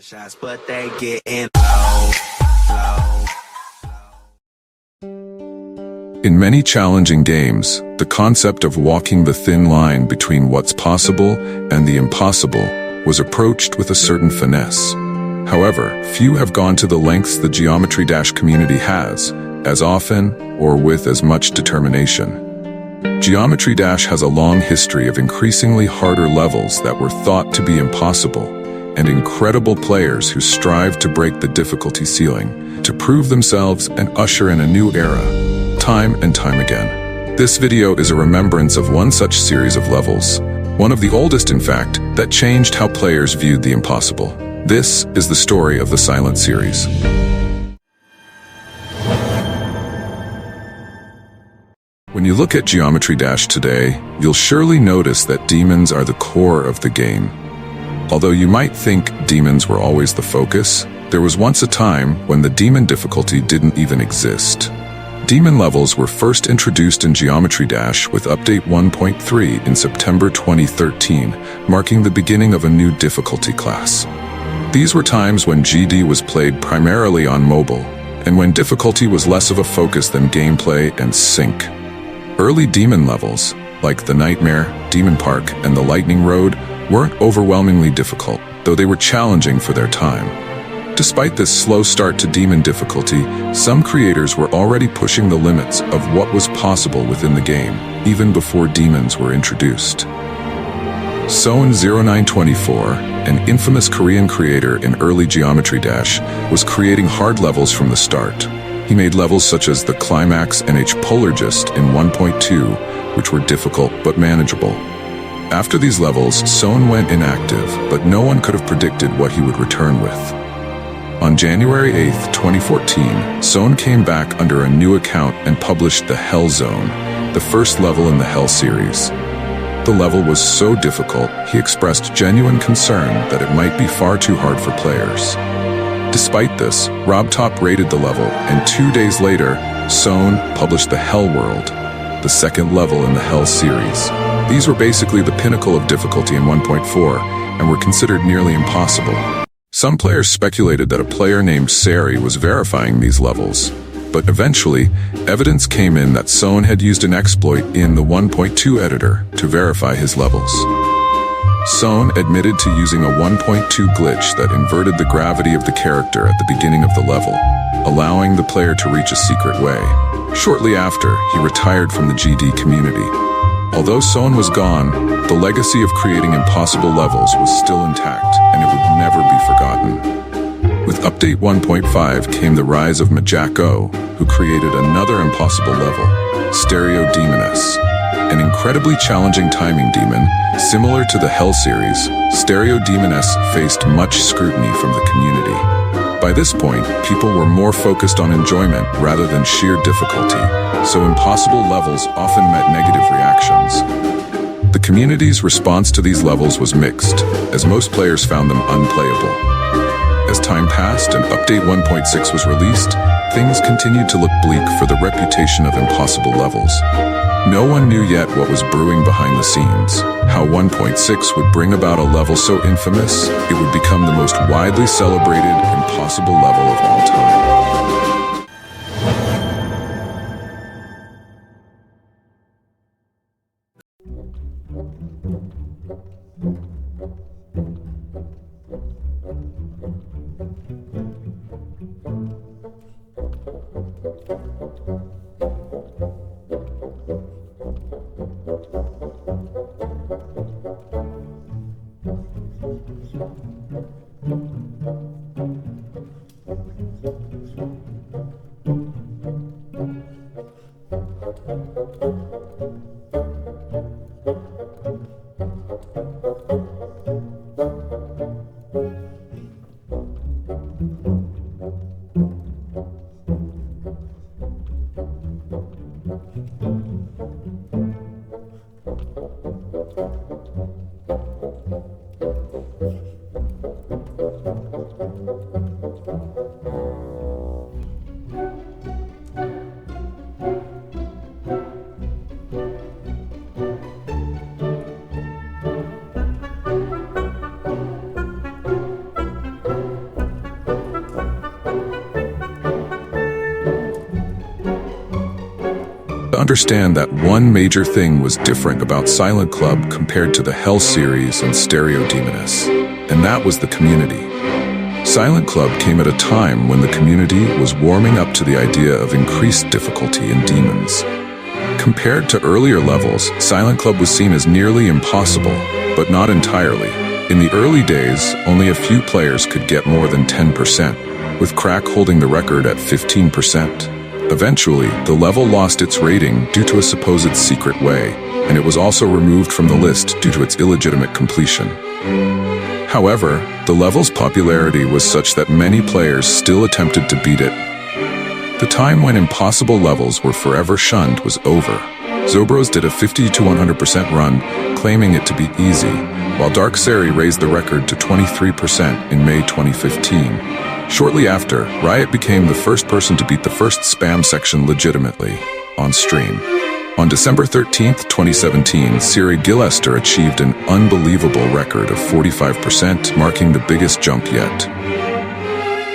Shots, but they getting low. In many challenging games, the concept of walking the thin line between what's possible and the impossible was approached with a certain finesse. However, few have gone to the lengths the Geometry Dash community has, as often or with as much determination. Geometry Dash has a long history of increasingly harder levels that were thought to be impossible, and incredible players who strive to break the difficulty ceiling, to prove themselves and usher in a new era, time and time again. This video is a remembrance of one such series of levels, one of the oldest in fact, that changed how players viewed the impossible. This is the story of the Silent series. When you look at Geometry Dash today, you'll surely notice that demons are the core of the game. Although you might think demons were always the focus, there was once a time when the demon difficulty didn't even exist. Demon levels were first introduced in Geometry Dash with Update 1.3 in September 2013, marking the beginning of a new difficulty class. These were times when GD was played primarily on mobile, and when difficulty was less of a focus than gameplay and sync. Early demon levels, like the Nightmare, Demon Park, and the Lightning Road, weren't overwhelmingly difficult, though they were challenging for their time. Despite this slow start to demon difficulty, some creators were already pushing the limits of what was possible within the game, even before demons were introduced. Soen0924, an infamous Korean creator in early Geometry Dash, was creating hard levels from the start. He made levels such as the Climax NH Polargist in 1.2, which were difficult but manageable. After these levels, Soen went inactive, but no one could have predicted what he would return with. On January 8, 2014, Soen came back under a new account and published the Hell Zone, the first level in the Hell series. The level was so difficult, he expressed genuine concern that it might be far too hard for players. Despite this, RobTop rated the level, and 2 days later, Soen published the Hell World, the second level in the Hell series. These were basically the pinnacle of difficulty in 1.4, and were considered nearly impossible. Some players speculated that a player named Sari was verifying these levels, but eventually, evidence came in that Soen had used an exploit in the 1.2 editor to verify his levels. Soen admitted to using a 1.2 glitch that inverted the gravity of the character at the beginning of the level, allowing the player to reach a secret way. Shortly after, he retired from the GD community. Although Soen was gone, the legacy of creating impossible levels was still intact, and it would never be forgotten. With Update 1.5 came the rise of MaJacko, who created another impossible level, Stereo Demoness. An incredibly challenging timing demon, similar to the Hell series, Stereo Demoness faced much scrutiny from the community. By this point, people were more focused on enjoyment rather than sheer difficulty, so impossible levels often met negative reactions. The community's response to these levels was mixed, as most players found them unplayable. As time passed and Update 1.6 was released, things continued to look bleak for the reputation of impossible levels. No one knew yet what was brewing behind the scenes, how 1.6 would bring about a level so infamous, it would become the most widely celebrated impossible level of all time. understand that one major thing was different about Silent Club compared to the Hell series and Stereo Demoness, and that was the community. Silent Club came at a time when the community was warming up to the idea of increased difficulty in demons. Compared to earlier levels, Silent Club was seen as nearly impossible, but not entirely. In the early days, only a few players could get more than 10%, with Crack holding the record at 15%. Eventually, the level lost its rating due to a supposed secret way, and it was also removed from the list due to its illegitimate completion. However, the level's popularity was such that many players still attempted to beat it. The time when impossible levels were forever shunned was over. Zobros did a 50 to 100% run, claiming it to be easy, while Dark Sari raised the record to 23% in May 2015. Shortly after, Riot became the first person to beat the first spam section legitimately, on stream. On December 13, 2017, Siri Gillester achieved an unbelievable record of 45%, marking the biggest jump yet.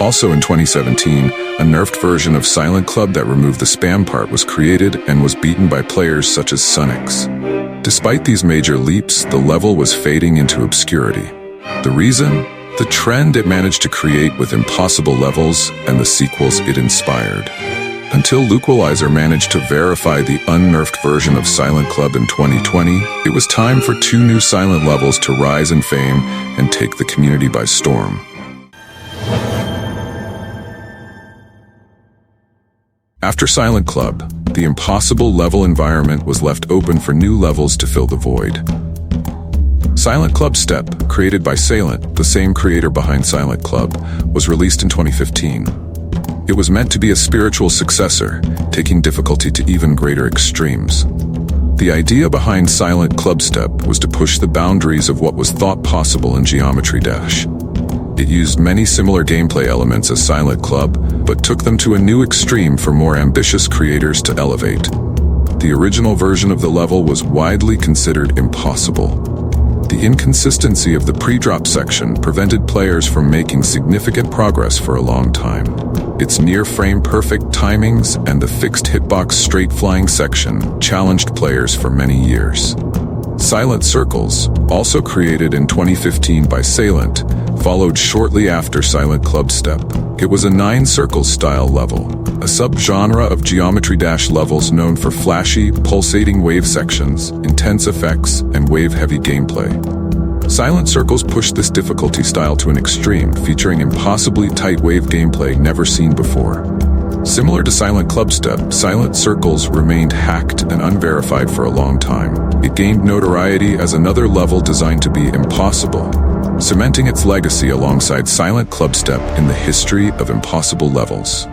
Also in 2017, a nerfed version of Silent Club that removed the spam part was created and was beaten by players such as Sunix. Despite these major leaps, the level was fading into obscurity. The reason? The trend it managed to create with impossible levels and the sequels it inspired. Until Luqualizer managed to verify the unnerfed version of Silent Club in 2020, it was time for 2 new Silent levels to rise in fame and take the community by storm. After Silent Club, the impossible level environment was left open for new levels to fill the void. Silent Clubstep, created by Salient, the same creator behind Silent Club, was released in 2015. It was meant to be a spiritual successor, taking difficulty to even greater extremes. The idea behind Silent Clubstep was to push the boundaries of what was thought possible in Geometry Dash. It used many similar gameplay elements as Silent Club, but took them to a new extreme for more ambitious creators to elevate. The original version of the level was widely considered impossible. The inconsistency of the pre-drop section prevented players from making significant progress for a long time. Its near-frame perfect timings and the fixed hitbox straight-flying section challenged players for many years. Silent Circles, also created in 2015 by Salient, followed shortly after Silent Clubstep. It was a 9-circle style level, a subgenre of Geometry Dash levels known for flashy, pulsating wave sections, intense effects, and wave-heavy gameplay. Silent Circles pushed this difficulty style to an extreme, featuring impossibly tight wave gameplay never seen before. Similar to Silent Clubstep, Silent Circles remained hacked and unverified for a long time. It gained notoriety as another level designed to be impossible, cementing its legacy alongside Silent Clubstep in the history of impossible levels.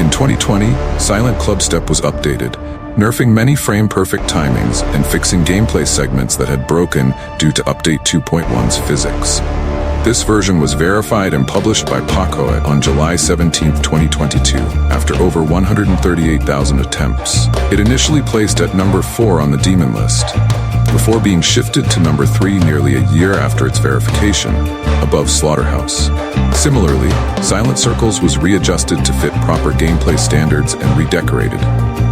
In 2020, Silent Clubstep was updated, nerfing many frame-perfect timings and fixing gameplay segments that had broken due to Update 2.1's physics. This version was verified and published by Pacoet on July 17, 2022, after over 138,000 attempts. It initially placed at number 4 on the Demon list, before being shifted to number 3 nearly a year after its verification, above Slaughterhouse. Similarly, Silent Circles was readjusted to fit proper gameplay standards and redecorated.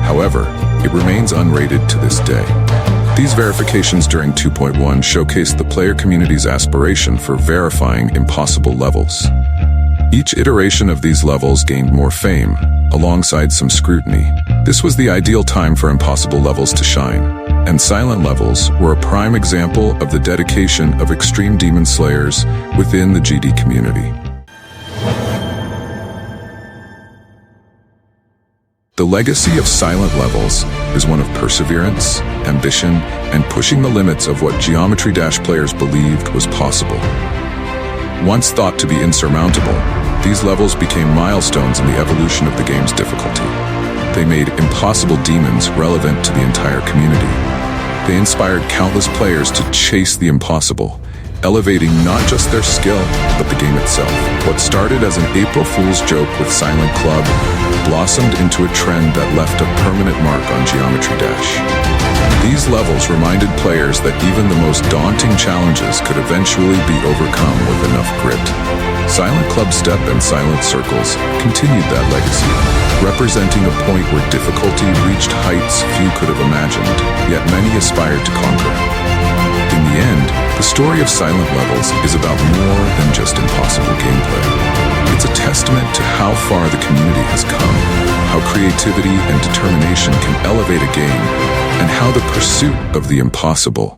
However, it remains unrated to this day. These verifications during 2.1 showcased the player community's aspiration for verifying impossible levels. Each iteration of these levels gained more fame, alongside some scrutiny. This was the ideal time for impossible levels to shine, and Silent levels were a prime example of the dedication of extreme demon slayers within the GD community. The legacy of Silent levels is one of perseverance, ambition, and pushing the limits of what Geometry Dash players believed was possible. Once thought to be insurmountable, these levels became milestones in the evolution of the game's difficulty. They made impossible demons relevant to the entire community. They inspired countless players to chase the impossible, elevating not just their skill, but the game itself. What started as an April Fool's joke with Silent Club blossomed into a trend that left a permanent mark on Geometry Dash. These levels reminded players that even the most daunting challenges could eventually be overcome with enough grit. Silent Clubstep and Silent Circles continued that legacy, representing a point where difficulty reached heights few could have imagined, yet many aspired to conquer. In the end, the story of Silent Levels is about more than just impossible gameplay. It's a testament to how far the community has come, how creativity and determination can elevate a game, and how the pursuit of the impossible